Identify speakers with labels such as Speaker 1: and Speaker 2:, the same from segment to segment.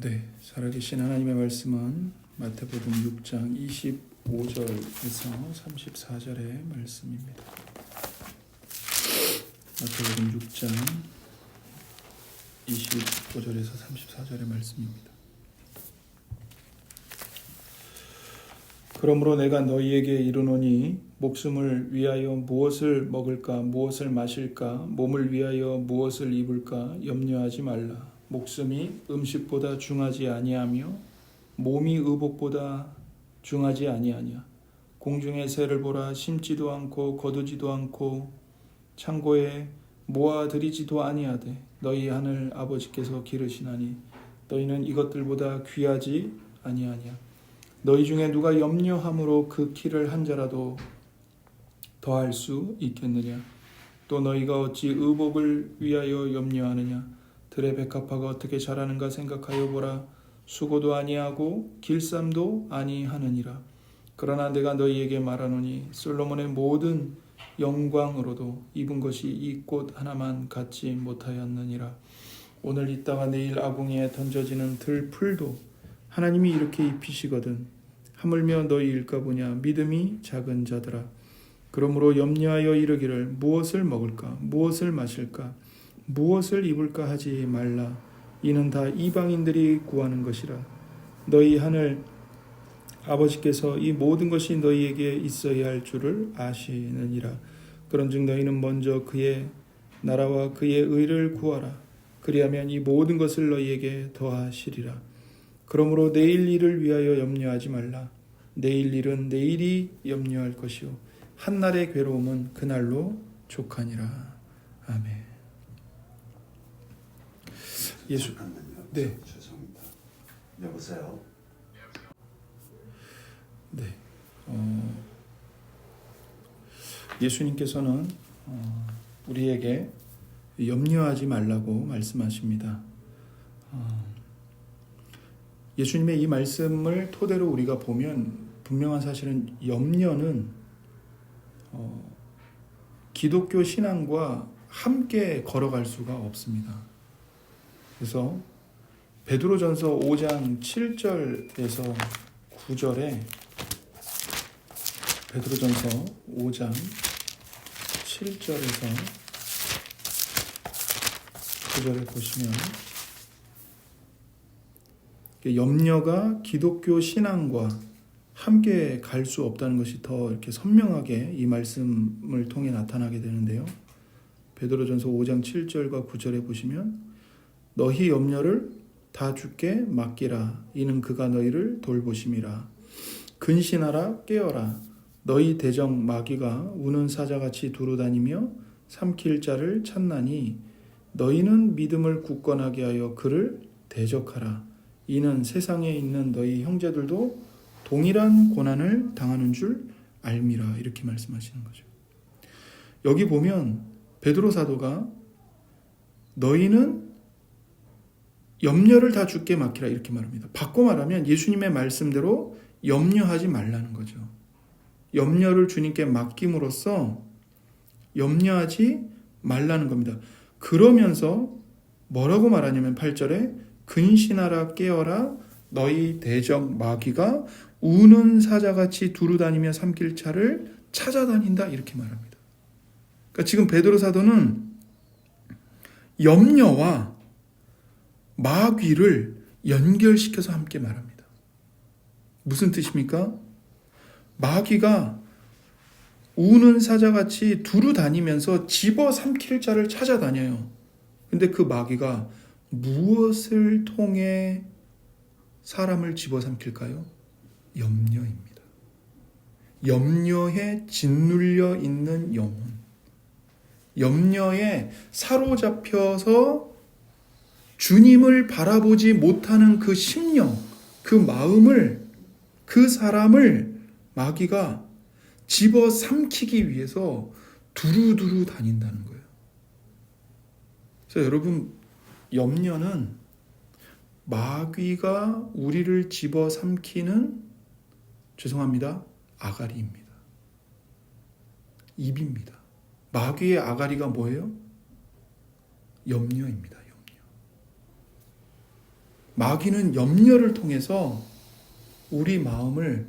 Speaker 1: 네, 살아계신 하나님의 말씀은 마태복음 6장 25절에서 34절의 말씀입니다. 마태복음 6장 25절에서 34절의 말씀입니다. 그러므로 내가 너희에게 이르노니 목숨을 위하여 무엇을 먹을까 무엇을 마실까 몸을 위하여 무엇을 입을까 염려하지 말라. 목숨이 음식보다 중하지 아니하며 몸이 의복보다 중하지 아니하냐. 공중의 새를 보라. 심지도 않고 거두지도 않고 창고에 모아들이지도 아니하되 너희 하늘 아버지께서 기르시나니 너희는 이것들보다 귀하지 아니하냐. 너희 중에 누가 염려함으로 그 키를 한 자라도 더할 수 있겠느냐. 또 너희가 어찌 의복을 위하여 염려하느냐. 들의 백합화가 어떻게 자라는가 생각하여 보라. 수고도 아니하고 길쌈도 아니하느니라. 그러나 내가 너희에게 말하노니 솔로몬의 모든 영광으로도 입은 것이 이 꽃 하나만 갖지 못하였느니라. 오늘 있다가 내일 아궁이에 던져지는 들풀도 하나님이 이렇게 입히시거든. 하물며 너희일까 보냐. 믿음이 작은 자들아. 그러므로 염려하여 이르기를 무엇을 먹을까 무엇을 마실까 무엇을 입을까 하지 말라. 이는 다 이방인들이 구하는 것이라. 너희 하늘 아버지께서 이 모든 것이 너희에게 있어야 할 줄을 아시느니라. 그런즉 너희는 먼저 그의 나라와 그의 의를 구하라. 그리하면 이 모든 것을 너희에게 더하시리라. 그러므로 내일 일을 위하여 염려하지 말라. 내일 일은 내일이 염려할 것이요 한날의 괴로움은 그날로 족하니라. 아멘. 예수. 네.
Speaker 2: 죄송합니다. 여보세요.
Speaker 1: 네. 예수님께서는 우리에게 염려하지 말라고 말씀하십니다. 예수님의 이 말씀을 토대로 우리가 보면 분명한 사실은 염려는 기독교 신앙과 함께 걸어갈 수가 없습니다. 그래서 베드로전서 5장 7절에서 9절에 베드로전서 5장 7절에서 9절에 보시면 염려가 기독교 신앙과 함께 갈 수 없다는 것이 더 이렇게 선명하게 이 말씀을 통해 나타나게 되는데요. 베드로전서 5장 7절과 9절에 보시면 너희 염려를 다 주께 맡기라. 이는 그가 너희를 돌보심이라. 근신하라 깨어라. 너희 대적 마귀가 우는 사자같이 두루다니며 삼킬 자를 찾나니 너희는 믿음을 굳건하게 하여 그를 대적하라. 이는 세상에 있는 너희 형제들도 동일한 고난을 당하는 줄 알미라. 이렇게 말씀하시는 거죠. 여기 보면 베드로 사도가 너희는 염려를 다 주께 맡기라 이렇게 말합니다. 바꿔 말하면 예수님의 말씀대로 염려하지 말라는 거죠. 염려를 주님께 맡김으로써 염려하지 말라는 겁니다. 그러면서 뭐라고 말하냐면 8절에 근신하라 깨어라. 너희 대적 마귀가 우는 사자같이 두루다니며 삼킬 자를 찾아다닌다 이렇게 말합니다. 그러니까 지금 베드로 사도는 염려와 마귀를 연결시켜서 함께 말합니다. 무슨 뜻입니까? 마귀가 우는 사자같이 두루 다니면서 집어삼킬 자를 찾아다녀요. 근데 그 마귀가 무엇을 통해 사람을 집어삼킬까요? 염려입니다. 염려에 짓눌려 있는 영혼. 염려에 사로잡혀서 주님을 바라보지 못하는 그 심령, 그 마음을, 그 사람을 마귀가 집어삼키기 위해서 두루두루 다닌다는 거예요. 그래서 여러분, 염려는 마귀가 우리를 집어삼키는, 죄송합니다, 아가리입니다. 입입니다. 마귀의 아가리가 뭐예요? 염려입니다. 마귀는 염려를 통해서 우리 마음을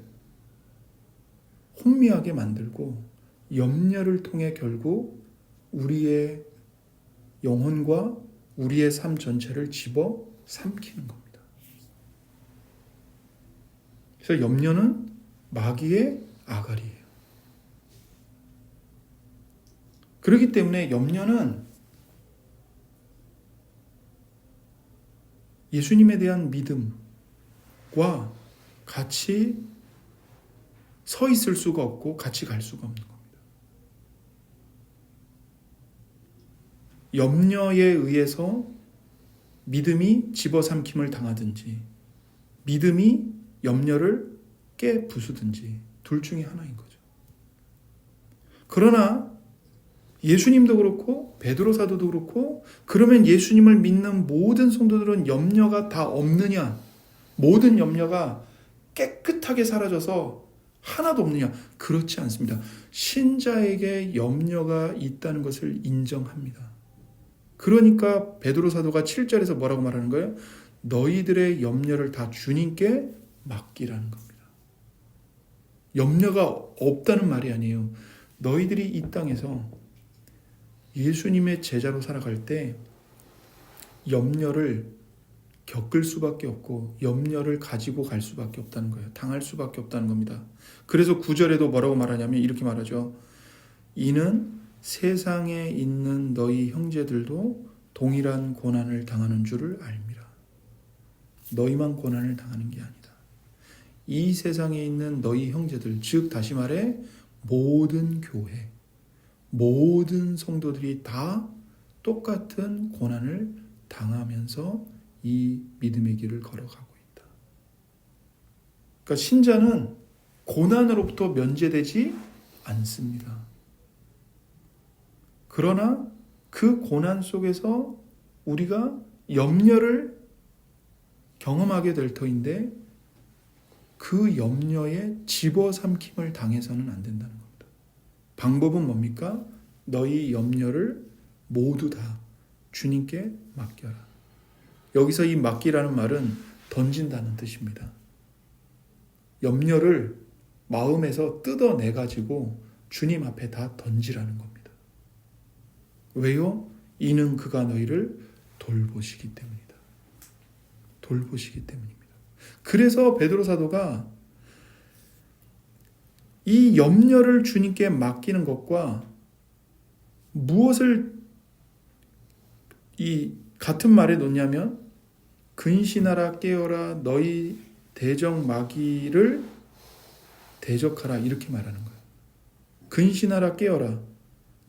Speaker 1: 혼미하게 만들고 염려를 통해 결국 우리의 영혼과 우리의 삶 전체를 집어 삼키는 겁니다. 그래서 염려는 마귀의 아가리예요. 그렇기 때문에 염려는 예수님에 대한 믿음과 같이 서 있을 수가 없고 같이 갈 수가 없는 겁니다. 염려에 의해서 믿음이 집어삼킴을 당하든지 믿음이 염려를 깨부수든지 둘 중에 하나인 거죠. 그러나 예수님도 그렇고 베드로 사도도 그렇고 그러면 예수님을 믿는 모든 성도들은 염려가 다 없느냐? 모든 염려가 깨끗하게 사라져서 하나도 없느냐? 그렇지 않습니다. 신자에게 염려가 있다는 것을 인정합니다. 그러니까 베드로 사도가 7절에서 뭐라고 말하는 거예요? 너희들의 염려를 다 주님께 맡기라는 겁니다. 염려가 없다는 말이 아니에요. 너희들이 이 땅에서 예수님의 제자로 살아갈 때 염려를 겪을 수밖에 없고 염려를 가지고 갈 수밖에 없다는 거예요. 당할 수밖에 없다는 겁니다. 그래서 9절에도 뭐라고 말하냐면 이렇게 말하죠. 이는 세상에 있는 너희 형제들도 동일한 고난을 당하는 줄을 알미라. 너희만 고난을 당하는 게 아니다. 이 세상에 있는 너희 형제들, 즉 다시 말해 모든 교회, 모든 성도들이 다 똑같은 고난을 당하면서 이 믿음의 길을 걸어가고 있다. 그러니까 신자는 고난으로부터 면제되지 않습니다. 그러나 그 고난 속에서 우리가 염려를 경험하게 될 터인데 그 염려에 집어삼킴을 당해서는 안 된다는 겁니다. 방법은 뭡니까? 너희 염려를 모두 다 주님께 맡겨라. 여기서 이 맡기라는 말은 던진다는 뜻입니다. 염려를 마음에서 뜯어내가지고 주님 앞에 다 던지라는 겁니다. 왜요? 이는 그가 너희를 돌보시기 때문이다. 돌보시기 때문입니다. 그래서 베드로 사도가 이 염려를 주님께 맡기는 것과 무엇을 이 같은 말에 놓냐면 근신하라 깨어라 너희 대적 마귀를 대적하라 이렇게 말하는 거예요. 근신하라 깨어라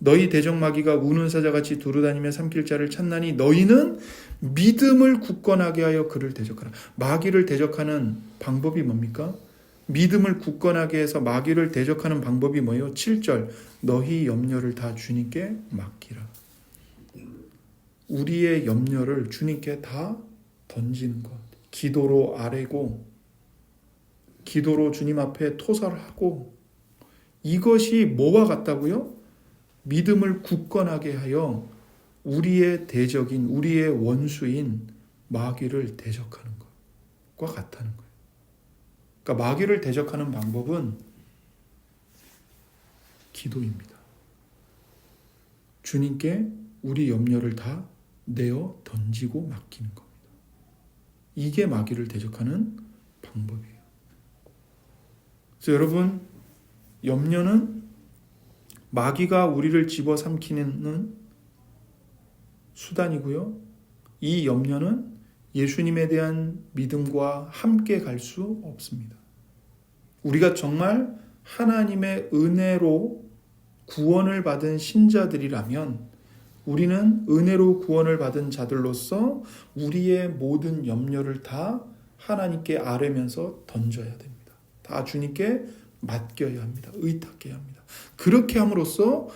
Speaker 1: 너희 대적 마귀가 우는 사자같이 두루다니며 삼킬 자를 찾나니 너희는 믿음을 굳건하게 하여 그를 대적하라. 마귀를 대적하는 방법이 뭡니까? 믿음을 굳건하게 해서 마귀를 대적하는 방법이 뭐예요? 7절 너희 염려를 다 주님께 맡기라. 우리의 염려를 주님께 다 던지는 것. 기도로 아뢰고 기도로 주님 앞에 토설하고 이것이 뭐와 같다고요? 믿음을 굳건하게 하여 우리의 대적인 우리의 원수인 마귀를 대적하는 것과 같다는 거예요. 그러니까 마귀를 대적하는 방법은 기도입니다. 주님께 우리 염려를 다 내어 던지고 맡기는 겁니다. 이게 마귀를 대적하는 방법이에요. 그래서 여러분, 염려는 마귀가 우리를 집어삼키는 수단이고요. 이 염려는 예수님에 대한 믿음과 함께 갈 수 없습니다. 우리가 정말 하나님의 은혜로 구원을 받은 신자들이라면 우리는 은혜로 구원을 받은 자들로서 우리의 모든 염려를 다 하나님께 아뢰면서 던져야 됩니다. 다 주님께 맡겨야 합니다. 의탁해야 합니다. 그렇게 함으로써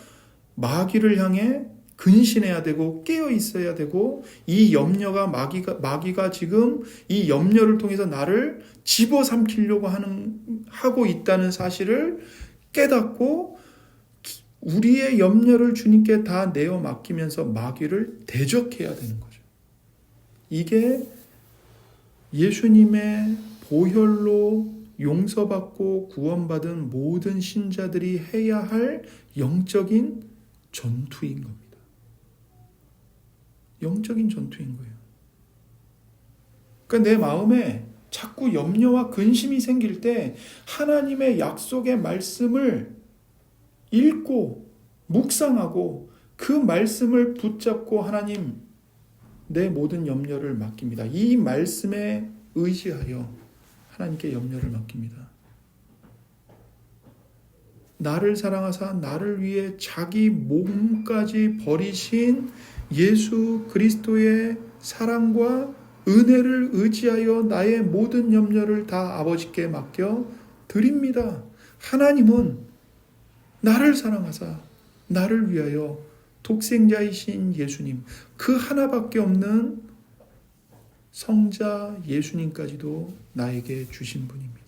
Speaker 1: 마귀를 향해 근신해야 되고 깨어 있어야 되고 이 염려가 마귀가 지금 이 염려를 통해서 나를 집어삼키려고 하고 있다는 사실을 깨닫고 우리의 염려를 주님께 다 내어 맡기면서 마귀를 대적해야 되는 거죠. 이게 예수님의 보혈로 용서받고 구원받은 모든 신자들이 해야 할 영적인 전투인 겁니다. 영적인 전투인 거예요. 그러니까 내 마음에 자꾸 염려와 근심이 생길 때 하나님의 약속의 말씀을 읽고 묵상하고 그 말씀을 붙잡고 하나님 내 모든 염려를 맡깁니다. 이 말씀에 의지하여 하나님께 염려를 맡깁니다. 나를 사랑하사 나를 위해 자기 몸까지 버리신 예수 그리스도의 사랑과 은혜를 의지하여 나의 모든 염려를 다 아버지께 맡겨 드립니다. 하나님은 나를 사랑하사 나를 위하여 독생자이신 예수님, 그 하나밖에 없는 성자 예수님까지도 나에게 주신 분입니다.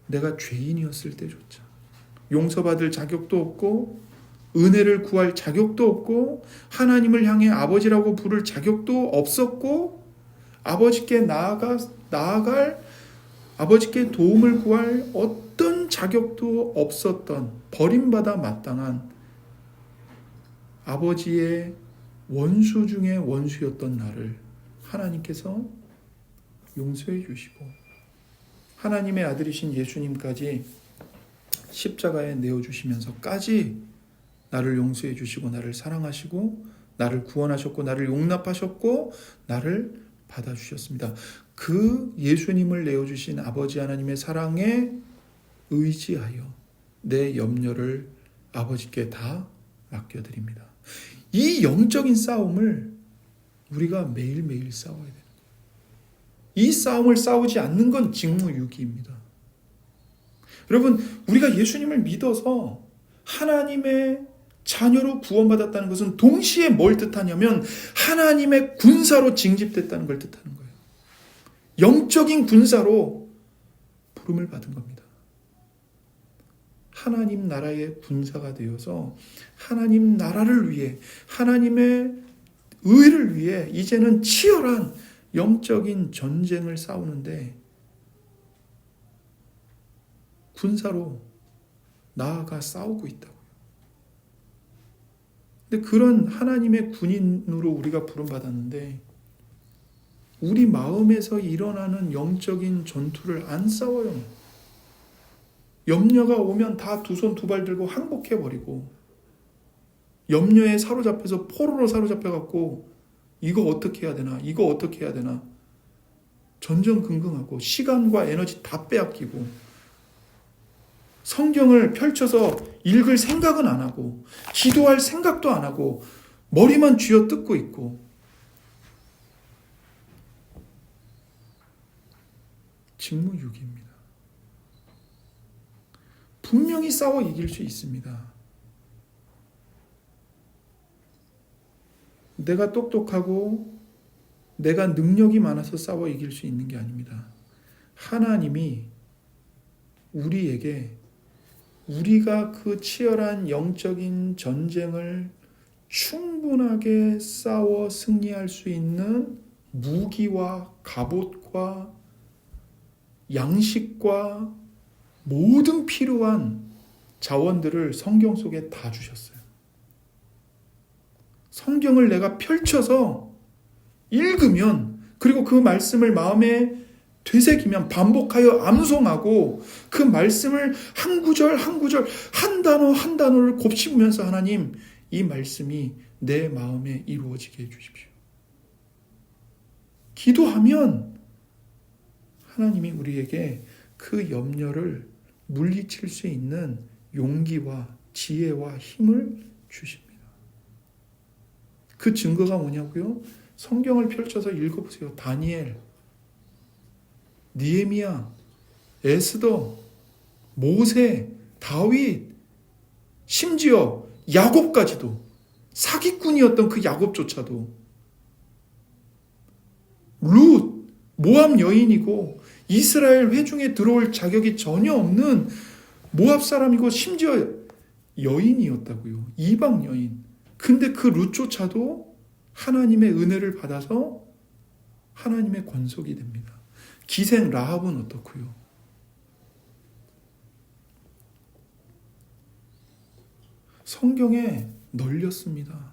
Speaker 1: 내가 죄인이었을 때조차 용서받을 자격도 없고 은혜를 구할 자격도 없고 하나님을 향해 아버지라고 부를 자격도 없었고 아버지께 나아갈 아버지께 도움을 구할 어떤 자격도 없었던 버림받아 마땅한 아버지의 원수 중에 원수였던 나를 하나님께서 용서해 주시고 하나님의 아들이신 예수님까지 십자가에 내어주시면서까지 나를 용서해 주시고 나를 사랑하시고 나를 구원하셨고 나를 용납하셨고 나를 받아주셨습니다. 그 예수님을 내어주신 아버지 하나님의 사랑에 의지하여 내 염려를 아버지께 다 맡겨드립니다. 이 영적인 싸움을 우리가 매일매일 싸워야 돼요. 이 싸움을 싸우지 않는 건 직무유기입니다. 여러분, 우리가 예수님을 믿어서 하나님의 자녀로 구원받았다는 것은 동시에 뭘 뜻하냐면 하나님의 군사로 징집됐다는 걸 뜻하는 거예요. 영적인 군사로 부름을 받은 겁니다. 하나님 나라의 군사가 되어서 하나님 나라를 위해 하나님의 의를 위해 이제는 치열한 영적인 전쟁을 싸우는데 군사로 나아가 싸우고 있다고요. 근데 그런 하나님의 군인으로 우리가 부름받았는데 우리 마음에서 일어나는 영적인 전투를 안 싸워요. 염려가 오면 다 두 손 두 발 들고 항복해버리고 염려에 사로잡혀서 포로로 사로잡혀갖고 이거 어떻게 해야 되나 이거 어떻게 해야 되나 전전긍긍하고 시간과 에너지 다 빼앗기고 성경을 펼쳐서 읽을 생각은 안 하고 기도할 생각도 안 하고 머리만 쥐어뜯고 있고 직무유기입니다. 분명히 싸워 이길 수 있습니다. 내가 똑똑하고 내가 능력이 많아서 싸워 이길 수 있는 게 아닙니다. 하나님이 우리에게 우리가 그 치열한 영적인 전쟁을 충분하게 싸워 승리할 수 있는 무기와 갑옷과 양식과 모든 필요한 자원들을 성경 속에 다 주셨어요. 성경을 내가 펼쳐서 읽으면 그리고 그 말씀을 마음에 되새기면 반복하여 암송하고 그 말씀을 한 구절 한 구절 한 단어 한 단어를 곱씹으면서 하나님 이 말씀이 내 마음에 이루어지게 해주십시오. 기도하면 하나님이 우리에게 그 염려를 물리칠 수 있는 용기와 지혜와 힘을 주십니다. 그 증거가 뭐냐고요? 성경을 펼쳐서 읽어보세요. 다니엘, 느헤미야, 에스더, 모세, 다윗, 심지어 야곱까지도 사기꾼이었던 그 야곱조차도 룻, 모압 여인이고 이스라엘 회중에 들어올 자격이 전혀 없는 모압 사람이고 심지어 여인이었다고요. 이방 여인. 근데 그 룻조차도 하나님의 은혜를 받아서 하나님의 권속이 됩니다. 기생 라합은 어떻고요? 성경에 널렸습니다.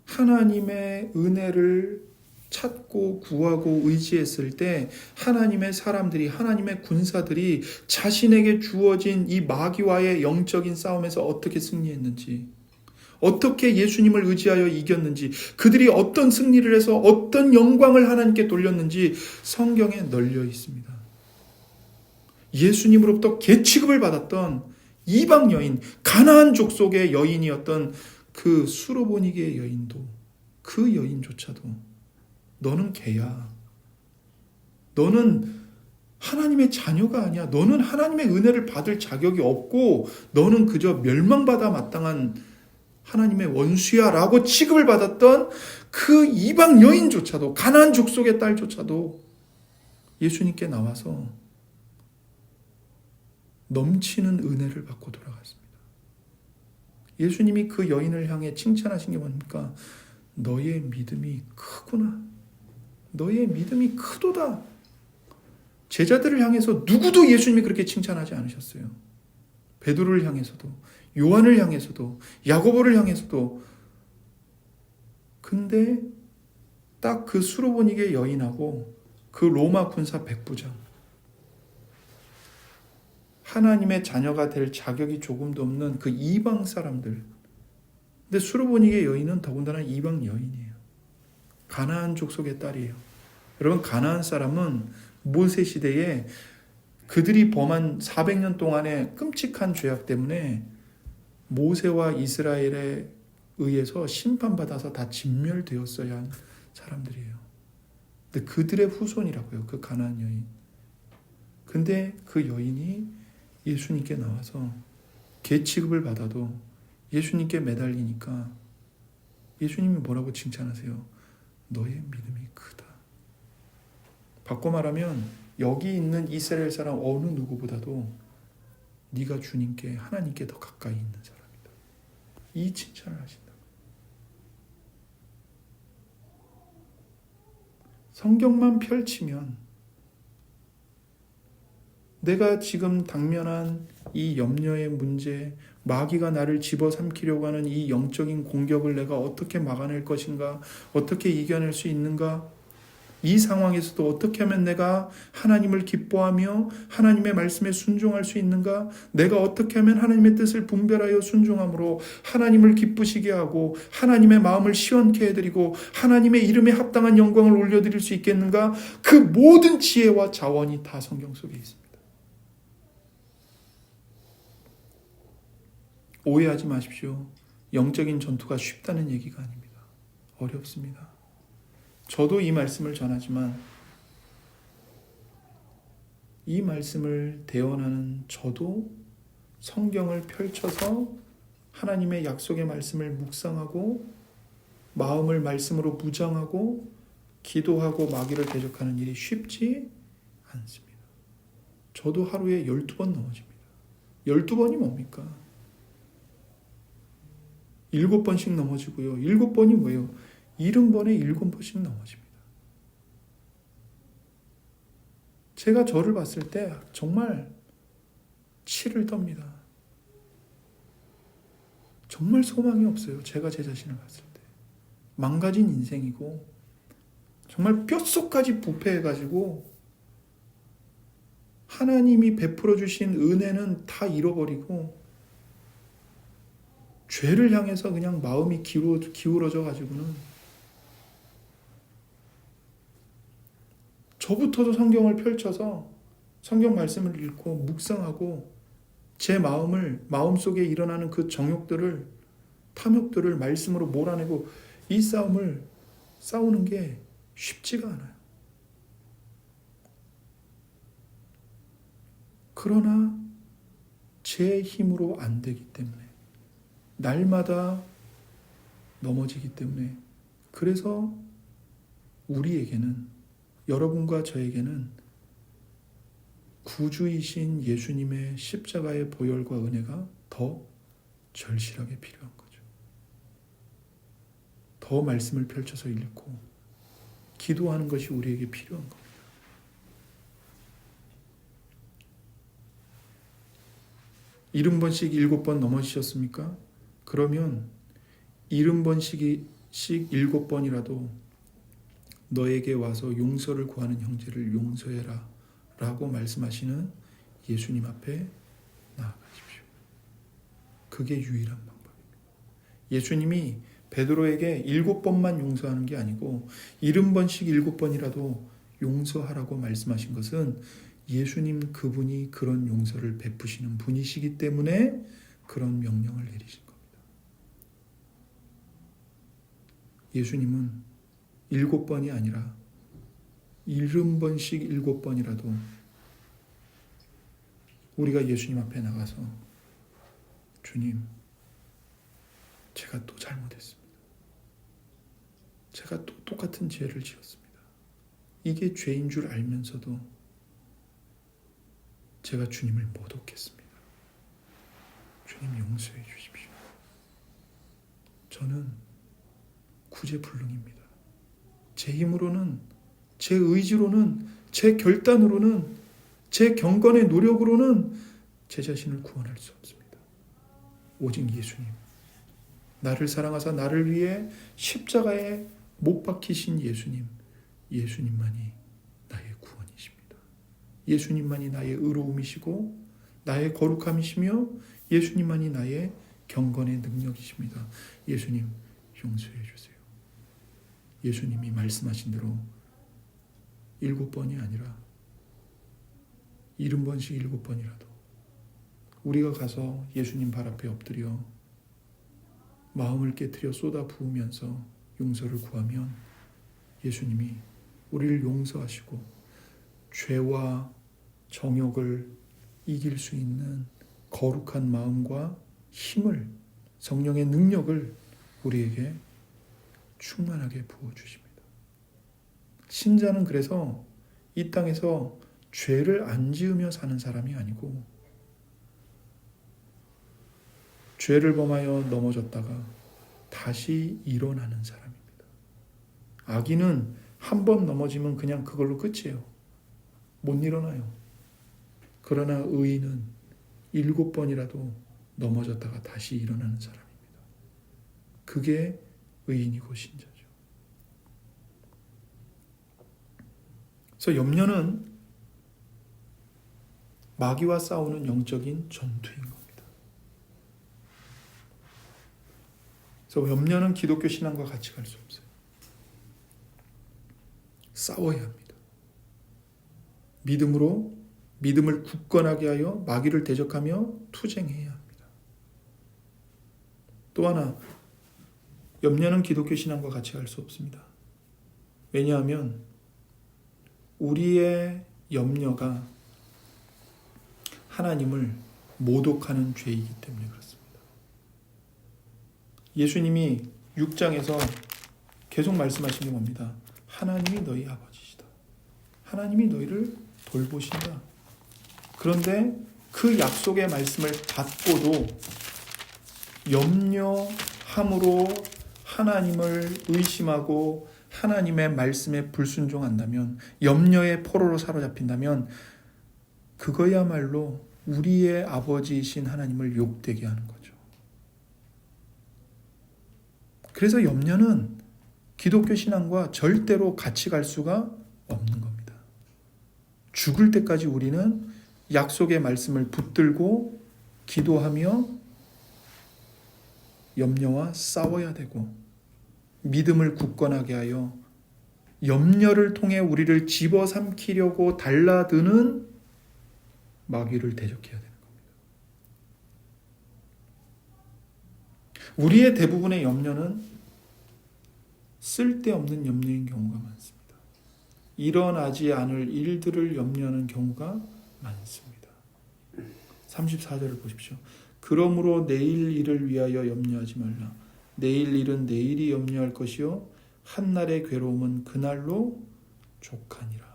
Speaker 1: 하나님의 은혜를 찾고 구하고 의지했을 때 하나님의 사람들이, 하나님의 군사들이 자신에게 주어진 이 마귀와의 영적인 싸움에서 어떻게 승리했는지, 어떻게 예수님을 의지하여 이겼는지, 그들이 어떤 승리를 해서 어떤 영광을 하나님께 돌렸는지 성경에 널려 있습니다. 예수님으로부터 계취급을 받았던 이방 여인, 가나안 족속의 여인이었던 그 수로보니게의 여인도, 그 여인조차도 너는 개야. 너는 하나님의 자녀가 아니야. 너는 하나님의 은혜를 받을 자격이 없고 너는 그저 멸망받아 마땅한 하나님의 원수야 라고 취급을 받았던 그 이방 여인조차도, 가나안 족속의 딸조차도 예수님께 나와서 넘치는 은혜를 받고 돌아갔습니다. 예수님이 그 여인을 향해 칭찬하신 게 뭡니까? 너의 믿음이 크구나. 너의 믿음이 크도다. 제자들을 향해서 누구도 예수님이 그렇게 칭찬하지 않으셨어요. 베드로를 향해서도, 요한을 향해서도, 야고보를 향해서도. 근데 딱 그 수로보니게 여인하고 그 로마 군사 백부장, 하나님의 자녀가 될 자격이 조금도 없는 그 이방 사람들. 근데 수로보니게 여인은 더군다나 이방 여인이에요. 가나안 족속의 딸이에요. 여러분, 가나안 사람은 모세 시대에 그들이 범한 400년 동안의 끔찍한 죄악 때문에 모세와 이스라엘에 의해서 심판받아서 다 진멸되었어야 한 사람들이에요. 근데 그들의 후손이라고요. 그 가나안 여인. 근데 그 여인이 예수님께 나와서 계취급을 받아도 예수님께 매달리니까 예수님이 뭐라고 칭찬하세요? 너의 믿음이 크다. 바꿔 말하면 여기 있는 이스라엘 사람 어느 누구보다도 네가 주님께, 하나님께 더 가까이 있는 사람이다. 이 칭찬을 하신다. 성경만 펼치면 내가 지금 당면한 이 염려의 문제, 마귀가 나를 집어삼키려고 하는 이 영적인 공격을 내가 어떻게 막아낼 것인가, 어떻게 이겨낼 수 있는가, 이 상황에서도 어떻게 하면 내가 하나님을 기뻐하며 하나님의 말씀에 순종할 수 있는가, 내가 어떻게 하면 하나님의 뜻을 분별하여 순종함으로 하나님을 기쁘시게 하고 하나님의 마음을 시원케 해드리고 하나님의 이름에 합당한 영광을 올려드릴 수 있겠는가, 그 모든 지혜와 자원이 다 성경 속에 있습니다. 오해하지 마십시오. 영적인 전투가 쉽다는 얘기가 아닙니다. 어렵습니다. 저도 이 말씀을 전하지만 이 말씀을 대언하는 저도 성경을 펼쳐서 하나님의 약속의 말씀을 묵상하고 마음을 말씀으로 무장하고 기도하고 마귀를 대적하는 일이 쉽지 않습니다. 저도 하루에 12번 넘어집니다. 12번이 뭡니까? 7번씩 넘어지고요. 7번이 뭐예요? 70번에 7번씩 넘어집니다. 제가 저를 봤을 때 정말 치를 떱니다. 정말 소망이 없어요. 제가 제 자신을 봤을 때. 망가진 인생이고 정말 뼛속까지 부패해가지고 하나님이 베풀어 주신 은혜는 다 잃어버리고 죄를 향해서 그냥 마음이 기울어져 가지고는 저부터도 성경을 펼쳐서 성경 말씀을 읽고 묵상하고 제 마음속에 일어나는 그 정욕들을, 탐욕들을 말씀으로 몰아내고 이 싸움을 싸우는 게 쉽지가 않아요. 그러나 제 힘으로 안 되기 때문에, 날마다 넘어지기 때문에, 그래서 우리에게는, 여러분과 저에게는 구주이신 예수님의 십자가의 보혈과 은혜가 더 절실하게 필요한 거죠. 더 말씀을 펼쳐서 읽고 기도하는 것이 우리에게 필요한 겁니다. 70번씩 7번 넘어지셨습니까? 그러면 70번씩 7번이라도 너에게 와서 용서를 구하는 형제를 용서해라 라고 말씀하시는 예수님 앞에 나아가십시오. 그게 유일한 방법입니다. 예수님이 베드로에게 7번만 용서하는 게 아니고 70번씩 7번이라도 용서하라고 말씀하신 것은 예수님 그분이 그런 용서를 베푸시는 분이시기 때문에 그런 명령을 내리신 겁니다. 예수님은 7번이 아니라 70번씩 7번이라도 우리가 예수님 앞에 나가서 주님, 제가 또 잘못했습니다. 제가 또 똑같은 죄를 지었습니다. 이게 죄인 줄 알면서도 제가 주님을 모독했습니다. 주님 용서해 주십시오. 저는 구제불능입니다. 제 힘으로는, 제 의지로는, 제 결단으로는, 제 경건의 노력으로는 제 자신을 구원할 수 없습니다. 오직 예수님, 나를 사랑하사 나를 위해 십자가에 못 박히신 예수님, 예수님만이 나의 구원이십니다. 예수님만이 나의 의로움이시고 나의 거룩함이시며 예수님만이 나의 경건의 능력이십니다. 예수님 용서해 주세요. 예수님이 말씀하신 대로 7번이 아니라 70번씩 7번이라도 우리가 가서 예수님 발 앞에 엎드려 마음을 깨트려 쏟아 부으면서 용서를 구하면 예수님이 우리를 용서하시고 죄와 정욕을 이길 수 있는 거룩한 마음과 힘을, 성령의 능력을 우리에게 충만하게 부어주십니다. 신자는 그래서 이 땅에서 죄를 안 지으며 사는 사람이 아니고 죄를 범하여 넘어졌다가 다시 일어나는 사람입니다. 악인은 한 번 넘어지면 그냥 그걸로 끝이에요. 못 일어나요. 그러나 의인은 7번이라도 넘어졌다가 다시 일어나는 사람입니다. 그게 의인이고 신자죠. 그래서 염려는 마귀와 싸우는 영적인 전투인 겁니다. 그래서 염려는 기독교 신앙과 같이 갈 수 없어요. 싸워야 합니다. 믿음을 굳건하게 하여 마귀를 대적하며 투쟁해야 합니다. 또 하나, 염려는 기독교 신앙과 같이 갈 수 없습니다. 왜냐하면 우리의 염려가 하나님을 모독하는 죄이기 때문에 그렇습니다. 예수님이 6장에서 계속 말씀하신 게 뭡니다? 하나님이 너희 아버지시다. 하나님이 너희를 돌보신다. 그런데 그 약속의 말씀을 받고도 염려함으로 하나님을 의심하고 하나님의 말씀에 불순종한다면, 염려의 포로로 사로잡힌다면 그거야말로 우리의 아버지이신 하나님을 욕되게 하는 거죠. 그래서 염려는 기독교 신앙과 절대로 같이 갈 수가 없는 겁니다. 죽을 때까지 우리는 약속의 말씀을 붙들고 기도하며 염려와 싸워야 되고, 믿음을 굳건하게 하여 염려를 통해 우리를 집어삼키려고 달라드는 마귀를 대적해야 되는 겁니다. 우리의 대부분의 염려는 쓸데없는 염려인 경우가 많습니다. 일어나지 않을 일들을 염려하는 경우가 많습니다. 34절을 보십시오. 그러므로 내일 일을 위하여 염려하지 말라. 내일 일은 내일이 염려할 것이요 한날의 괴로움은 그날로 족하니라.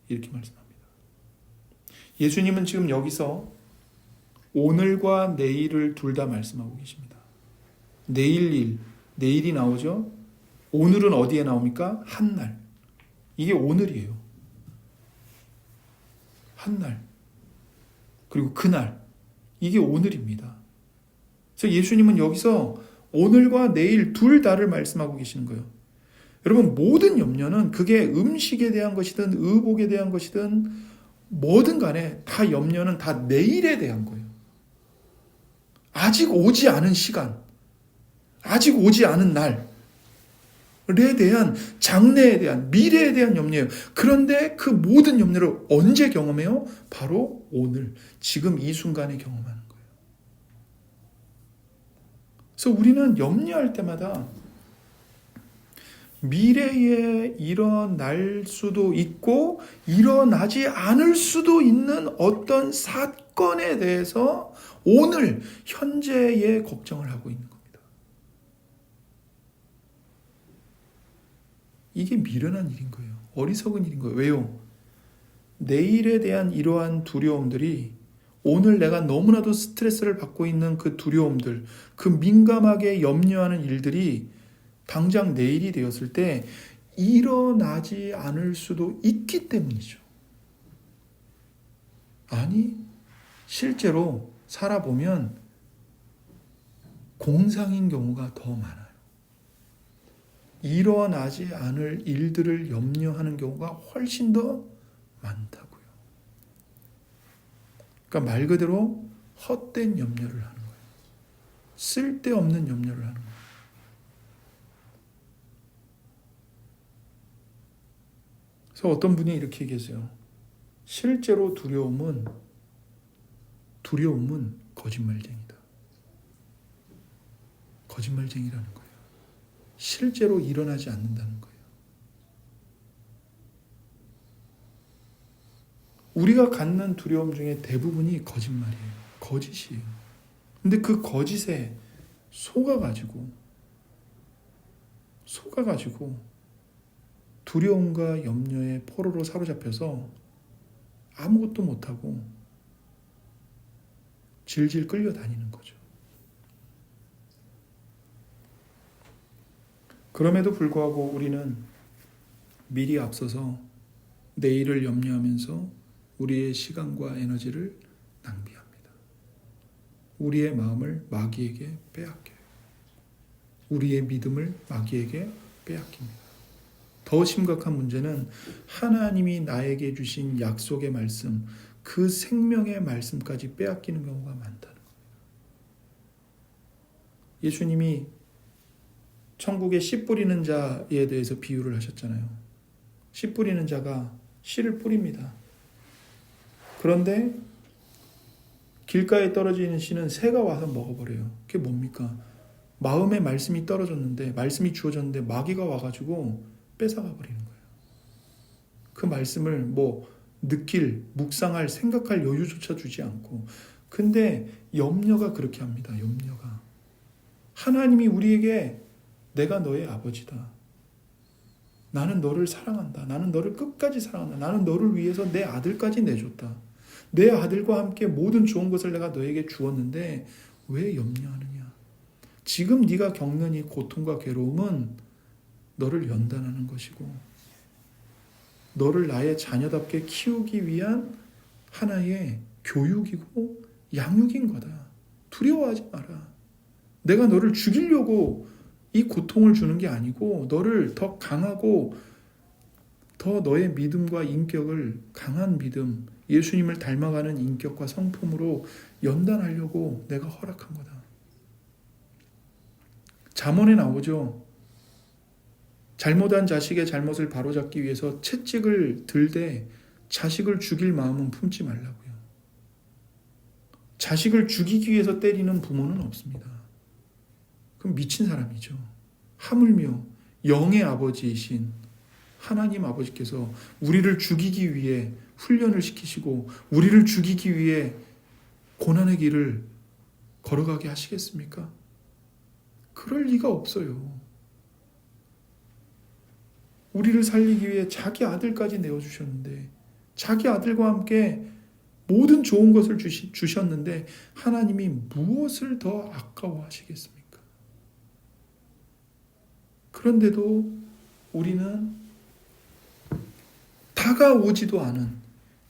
Speaker 1: 이렇게 말씀합니다. 예수님은 지금 여기서 오늘과 내일을 둘 다 말씀하고 계십니다. 내일 일, 내일이 나오죠. 오늘은 어디에 나옵니까? 한날. 이게 오늘이에요. 한날. 그리고 그날. 이게 오늘입니다. 그래서 예수님은 여기서 오늘과 내일 둘 다를 말씀하고 계시는 거예요. 여러분, 모든 염려는 그게 음식에 대한 것이든 의복에 대한 것이든 뭐든 간에 다 염려는 다 내일에 대한 거예요. 아직 오지 않은 시간, 아직 오지 않은 날에 대한, 장래에 대한, 미래에 대한 염려예요. 그런데 그 모든 염려를 언제 경험해요? 바로 오늘, 지금 이 순간에 경험하는 거예요. 그래서 우리는 염려할 때마다 미래에 일어날 수도 있고 일어나지 않을 수도 있는 어떤 사건에 대해서 오늘 현재의 걱정을 하고 있는 겁니다. 이게 미련한 일인 거예요. 어리석은 일인 거예요. 왜요? 내일에 대한 이러한 두려움들이 오늘 내가 너무나도 스트레스를 받고 있는 그 두려움들, 그 민감하게 염려하는 일들이 당장 내일이 되었을 때 일어나지 않을 수도 있기 때문이죠. 아니, 실제로 살아보면 공상인 경우가 더 많아요. 일어나지 않을 일들을 염려하는 경우가 훨씬 더 많다고요. 그러니까 말 그대로 헛된 염려를 하는 거예요. 쓸데없는 염려를 하는 거예요. 그래서 어떤 분이 이렇게 얘기했어요. 실제로 두려움은 거짓말쟁이다. 거짓말쟁이라는 거예요. 실제로 일어나지 않는다는 거예요. 우리가 갖는 두려움 중에 대부분이 거짓말이에요. 거짓이에요. 근데 그 거짓에 속아가지고 두려움과 염려의 포로로 사로잡혀서 아무것도 못하고 질질 끌려다니는 거죠. 그럼에도 불구하고 우리는 미리 앞서서 내일을 염려하면서 우리의 시간과 에너지를 낭비합니다. 우리의 마음을 마귀에게 빼앗겨요. 우리의 믿음을 마귀에게 빼앗깁니다. 더 심각한 문제는 하나님이 나에게 주신 약속의 말씀, 그 생명의 말씀까지 빼앗기는 경우가 많다는 거예요. 예수님이 천국에 씨 뿌리는 자에 대해서 비유를 하셨잖아요. 씨 뿌리는 자가 씨를 뿌립니다. 그런데 길가에 떨어지는 씨는 새가 와서 먹어버려요. 그게 뭡니까? 마음의 말씀이 떨어졌는데, 말씀이 주어졌는데 마귀가 와가지고 뺏어가 버리는 거예요. 그 말씀을 느낄, 묵상할, 생각할 여유조차 주지 않고. 근데 염려가 그렇게 합니다. 염려가. 하나님이 우리에게 내가 너의 아버지다. 나는 너를 사랑한다. 나는 너를 끝까지 사랑한다. 나는 너를 위해서 내 아들까지 내줬다. 내 아들과 함께 모든 좋은 것을 내가 너에게 주었는데 왜 염려하느냐? 지금 네가 겪는 이 고통과 괴로움은 너를 연단하는 것이고 너를 나의 자녀답게 키우기 위한 하나의 교육이고 양육인 거다. 두려워하지 마라. 내가 너를 죽이려고 이 고통을 주는 게 아니고 너를 더 강하고 더 너의 믿음과 인격을 강한 믿음, 예수님을 닮아가는 인격과 성품으로 연단하려고 내가 허락한 거다. 잠언에 나오죠. 잘못한 자식의 잘못을 바로잡기 위해서 채찍을 들되 자식을 죽일 마음은 품지 말라고요. 자식을 죽이기 위해서 때리는 부모는 없습니다. 그럼 미친 사람이죠. 하물며 영의 아버지이신 하나님 아버지께서 우리를 죽이기 위해 훈련을 시키시고 우리를 죽이기 위해 고난의 길을 걸어가게 하시겠습니까? 그럴 리가 없어요. 우리를 살리기 위해 자기 아들까지 내어주셨는데 자기 아들과 함께 모든 좋은 것을 주셨는데 하나님이 무엇을 더 아까워하시겠습니까? 그런데도 우리는 다가오지도 않은,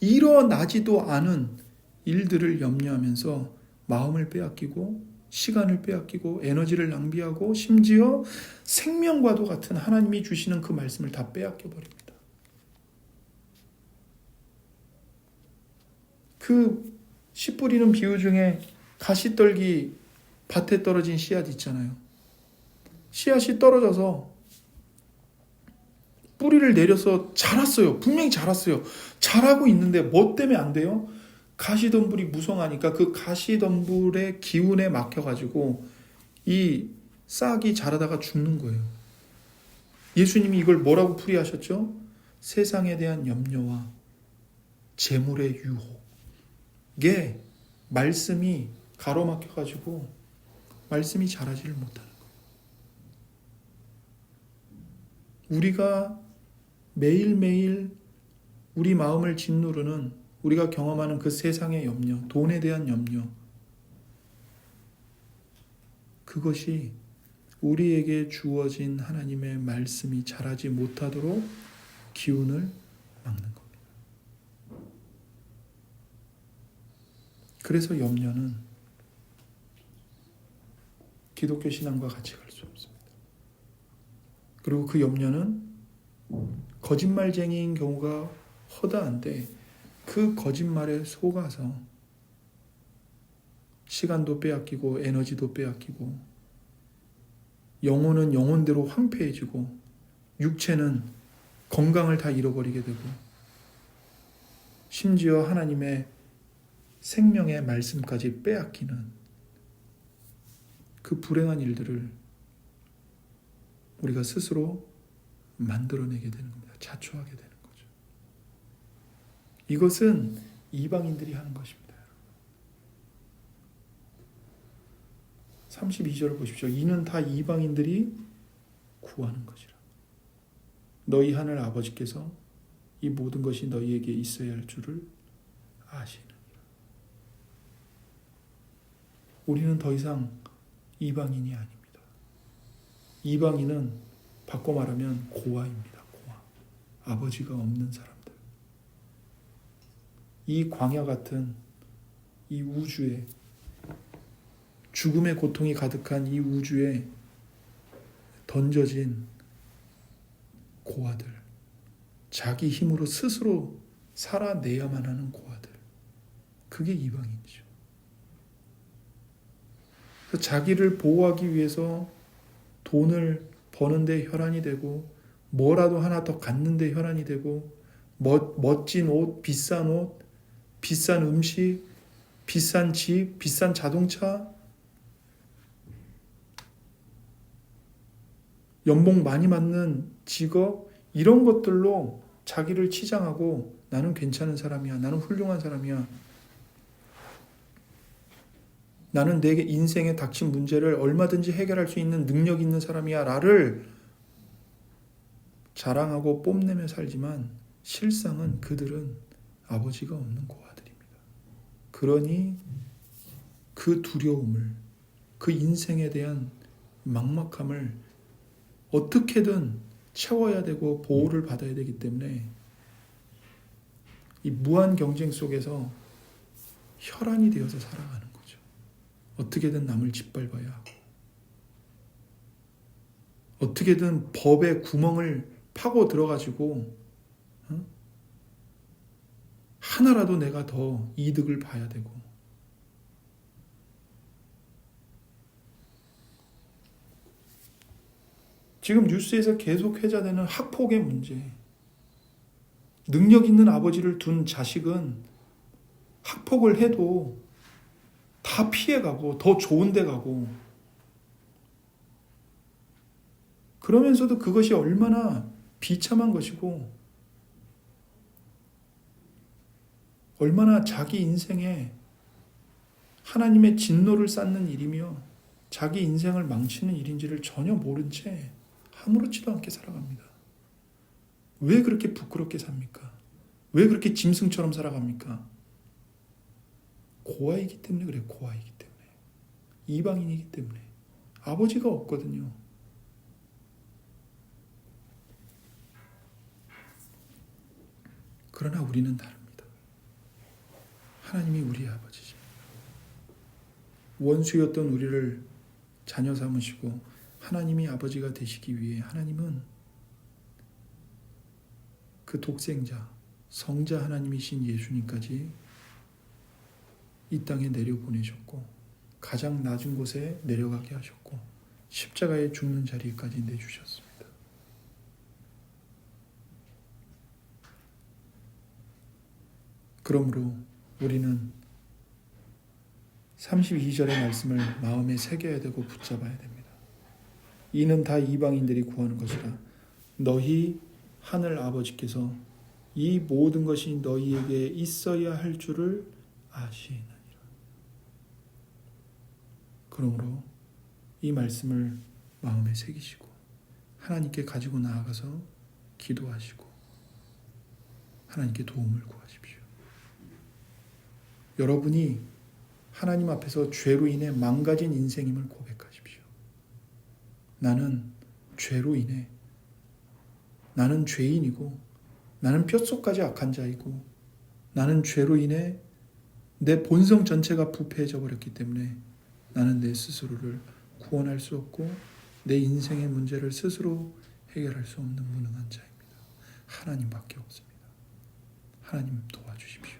Speaker 1: 일어나지도 않은 일들을 염려하면서 마음을 빼앗기고 시간을 빼앗기고 에너지를 낭비하고 심지어 생명과도 같은 하나님이 주시는 그 말씀을 다 빼앗겨 버립니다. 그 씨 뿌리는 비유 중에 가시떨기 밭에 떨어진 씨앗 있잖아요. 씨앗이 떨어져서 뿌리를 내려서 자랐어요. 분명히 자랐어요. 자라고 있는데 뭐 때문에 안 돼요? 가시덤불이 무성하니까 그 가시덤불의 기운에 막혀가지고 이 싹이 자라다가 죽는 거예요. 예수님이 이걸 뭐라고 풀이하셨죠? 세상에 대한 염려와 재물의 유혹에 말씀이 가로막혀가지고 말씀이 자라지를 못하는 거예요. 우리가 매일매일 우리 마음을 짓누르는, 우리가 경험하는 그 세상의 염려, 돈에 대한 염려, 그것이 우리에게 주어진 하나님의 말씀이 자라지 못하도록 기운을 막는 겁니다. 그래서 염려는 기독교 신앙과 같이 갈 수 없습니다. 그리고 그 염려는 거짓말쟁이인 경우가 허다한데 그 거짓말에 속아서 시간도 빼앗기고 에너지도 빼앗기고 영혼은 영혼대로 황폐해지고 육체는 건강을 다 잃어버리게 되고 심지어 하나님의 생명의 말씀까지 빼앗기는 그 불행한 일들을 우리가 스스로 만들어내게 되는 겁니다. 자초하게 되는 거죠. 이것은 이방인들이 하는 것입니다. 32절을 보십시오. 이는 다 이방인들이 구하는 것이라. 너희 하늘 아버지께서 이 모든 것이 너희에게 있어야 할 줄을 아시느니라. 우리는 더 이상 이방인이 아닙니다. 이방인은 바꿔 말하면 고아입니다. 고아. 아버지가 없는 사람들. 이 광야 같은 이 우주에, 죽음의 고통이 가득한 이 우주에 던져진 고아들, 자기 힘으로 스스로 살아내야만 하는 고아들, 그게 이방인이죠. 그래서 자기를 보호하기 위해서 돈을 버는데 혈안이 되고 뭐라도 하나 더 갖는데 혈안이 되고 멋진 옷, 비싼 음식, 비싼 집, 비싼 자동차, 연봉 많이 받는 직업, 이런 것들로 자기를 치장하고 나는 괜찮은 사람이야, 나는 훌륭한 사람이야, 나는 내 인생에 닥친 문제를 얼마든지 해결할 수 있는 능력 있는 사람이야 라를 자랑하고 뽐내며 살지만 실상은 그들은 아버지가 없는 고아들입니다. 그러니 그 두려움을, 그 인생에 대한 막막함을 어떻게든 채워야 되고 보호를 받아야 되기 때문에 이 무한 경쟁 속에서 혈안이 되어서 살아가는 거죠. 어떻게든 남을 짓밟아야 하고 어떻게든 법의 구멍을 파고 들어가지고 하나라도 내가 더 이득을 봐야 되고, 지금 뉴스에서 계속 회자되는 학폭의 문제, 능력 있는 아버지를 둔 자식은 학폭을 해도 다 피해가고 더 좋은 데 가고, 그러면서도 그것이 얼마나 비참한 것이고 얼마나 자기 인생에 하나님의 진노를 쌓는 일이며 자기 인생을 망치는 일인지를 전혀 모른 채 아무렇지도 않게 살아갑니다. 왜 그렇게 부끄럽게 삽니까? 왜 그렇게 짐승처럼 살아갑니까? 고아이기 때문에 그래요. 고아이기 때문에. 이방인이기 때문에. 아버지가 없거든요. 그러나 우리는 다릅니다. 하나님이 우리의 아버지십니다. 원수였던 우리를 자녀 삼으시고 하나님이 아버지가 되시기 위해 하나님은 그 독생자, 성자 하나님이신 예수님까지 이 땅에 내려보내셨고 가장 낮은 곳에 내려가게 하셨고 십자가에 죽는 자리까지 내주셨습니다. 그러므로 우리는 32절의 말씀을 마음에 새겨야 되고 붙잡아야 됩니다. 이는 다 이방인들이 구하는 것이라. 너희 하늘 아버지께서 이 모든 것이 너희에게 있어야 할 줄을 아시느니라. 그러므로 이 말씀을 마음에 새기시고 하나님께 가지고 나아가서 기도하시고 하나님께 도움을 구하십시오. 여러분이 하나님 앞에서 죄로 인해 망가진 인생임을 고백하십시오. 나는 죄로 인해 나는 죄인이고 나는 뼛속까지 악한 자이고 나는 죄로 인해 내 본성 전체가 부패해져 버렸기 때문에 나는 내 스스로를 구원할 수 없고 내 인생의 문제를 스스로 해결할 수 없는 무능한 자입니다. 하나님밖에 없습니다. 하나님 도와주십시오.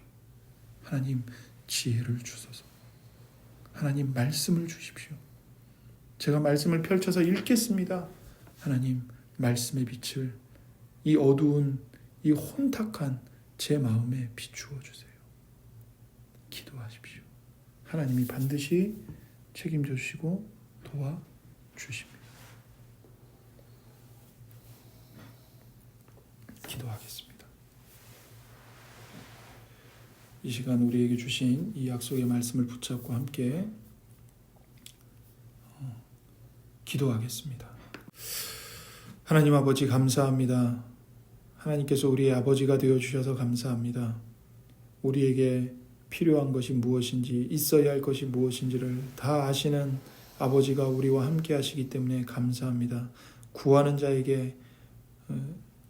Speaker 1: 하나님 지혜를 주소서. 하나님 말씀을 주십시오. 제가 말씀을 펼쳐서 읽겠습니다. 하나님 말씀의 빛을 이 어두운 이 혼탁한 제 마음에 비추어 주세요. 기도하십시오. 하나님이 반드시 책임져 주시고 도와주십니다. 기도하겠습니다. 이 시간 우리에게 주신 이 약속의 말씀을 붙잡고 함께 기도하겠습니다. 하나님 아버지 감사합니다. 하나님께서 우리의 아버지가 되어주셔서 감사합니다. 우리에게 필요한 것이 무엇인지 있어야 할 것이 무엇인지를 다 아시는 아버지가 우리와 함께 하시기 때문에 감사합니다. 구하는 자에게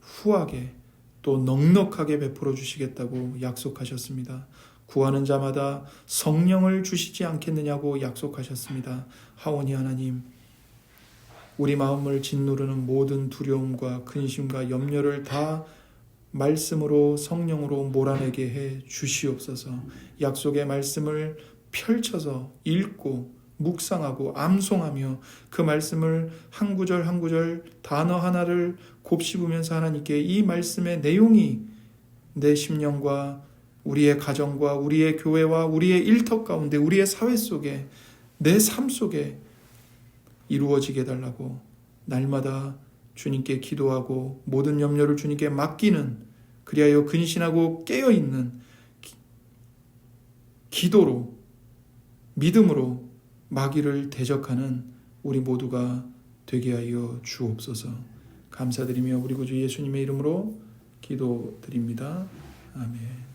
Speaker 1: 후하게 또 넉넉하게 베풀어 주시겠다고 약속하셨습니다. 구하는 자마다 성령을 주시지 않겠느냐고 약속하셨습니다. 하오니 하나님, 우리 마음을 짓누르는 모든 두려움과 근심과 염려를 다 말씀으로 성령으로 몰아내게 해 주시옵소서. 약속의 말씀을 펼쳐서 읽고 묵상하고 암송하며 그 말씀을 한 구절 한 구절 단어 하나를 곱씹으면서 하나님께 이 말씀의 내용이 내 심령과 우리의 가정과 우리의 교회와 우리의 일터 가운데 우리의 사회 속에 내 삶 속에 이루어지게 해달라고 날마다 주님께 기도하고 모든 염려를 주님께 맡기는, 그리하여 근신하고 깨어있는 기도로 믿음으로 마귀를 대적하는 우리 모두가 되게 하여 주옵소서. 감사드리며 우리 구주 예수님의 이름으로 기도드립니다. 아멘.